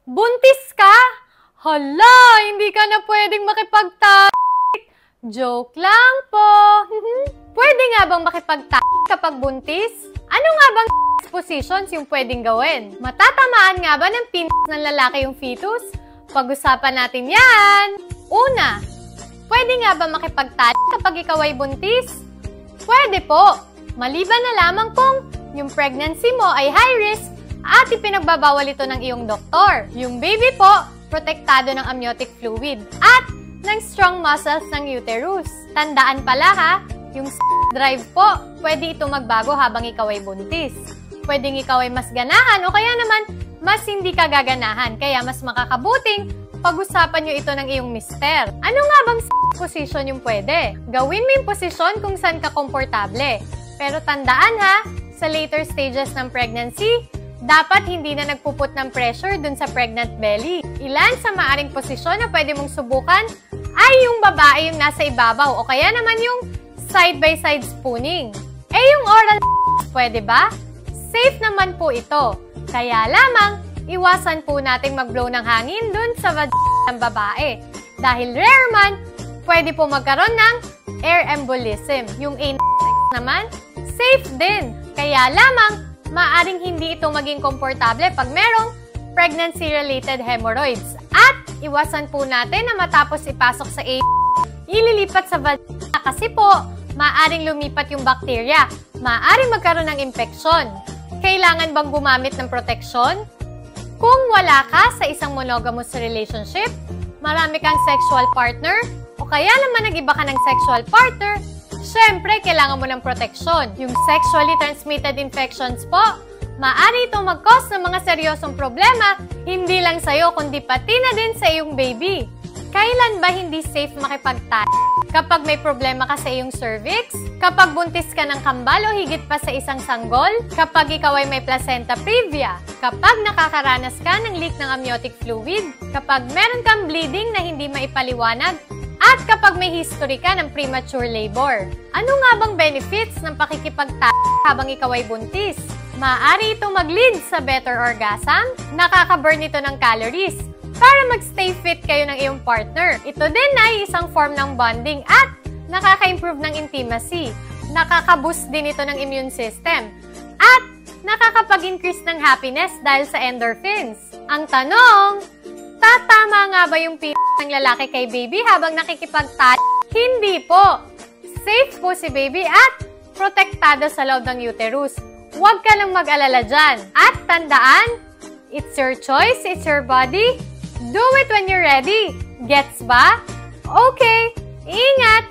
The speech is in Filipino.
Buntis ka? Hala, hindi ka na pwedeng Joke lang po. Pwede nga bang kapag buntis? Ano nga bang positions yung pwedeng gawin? Matatamaan nga ba ng ng lalaki yung fetus? Pag-usapan natin yan. Una, pwede nga ba kapag ikaw ay buntis? Pwede po. Maliban na lamang kung yung pregnancy mo ay high risk at ipinagbabawal ito ng iyong doktor. Yung baby po, protektado ng amniotic fluid at ng strong muscles ng uterus. Tandaan pala ha, yung drive po, pwede ito magbago habang ikaw ay buntis. Pwedeng ikaw ay mas ganahan o kaya naman mas hindi ka gaganahan. Kaya mas makakabuting pag-usapan nyo ito ng iyong mister. Ano nga bang position yung pwede? Gawin mo yung posisyon kung saan ka komportable. Pero tandaan ha, sa later stages ng pregnancy, dapat hindi na nagpuput ng pressure dun sa pregnant belly. Ilan sa maaring posisyon na pwede mong subukan ay yung babae yung nasa ibabaw o kaya naman yung side-by-side spooning. Yung oral pwede ba? Safe naman po ito. Kaya lamang, iwasan po nating mag-blow ng hangin dun sa vagina ng babae. Dahil rare man, pwede po magkaroon ng air embolism. Yung anal sex naman, safe din. Kaya lamang, maaring hindi ito maging komportable pag merong pregnancy-related hemorrhoids. At iwasan po natin na matapos ipasok sa ililipat sa vagina kasi po, maaring lumipat yung bakterya. Maaring magkaroon ng infeksyon. Kailangan bang gumamit ng proteksyon? Kung wala ka sa isang monogamous relationship, marami kang sexual partner, o kaya naman nag-iba ka ng sexual partner, syempre, kailangan mo ng proteksyon. Yung sexually transmitted infections po, maaari itong mag-cause ng mga seryosong problema, hindi lang sa'yo, kundi pati na din sa iyong baby. Kailan ba hindi safe Kapag may problema ka sa iyong cervix? Kapag buntis ka ng kambal o higit pa sa isang sanggol? Kapag ikaw ay may placenta previa? Kapag nakakaranas ka ng leak ng amniotic fluid? Kapag meron kang bleeding na hindi maipaliwanag? At kapag may history ka ng premature labor? Ano nga bang benefits ng habang ikaw ay buntis? Maaari itong mag-lead sa better orgasm, nakaka-burn ito ng calories, para mag-stay fit kayo ng iyong partner. Ito din ay isang form ng bonding at nakaka-improve ng intimacy. Nakaka-boost din ito ng immune system. At nakakapag-increase ng happiness dahil sa endorphins. Ang tanong, tatama nga ba yung ng lalaki kay baby habang Hindi po. Safe po si baby at protektado sa loob ng uterus. Huwag ka lang mag-alala dyan. At tandaan, it's your choice, it's your body. Do it when you're ready. Gets ba? Okay, ingat!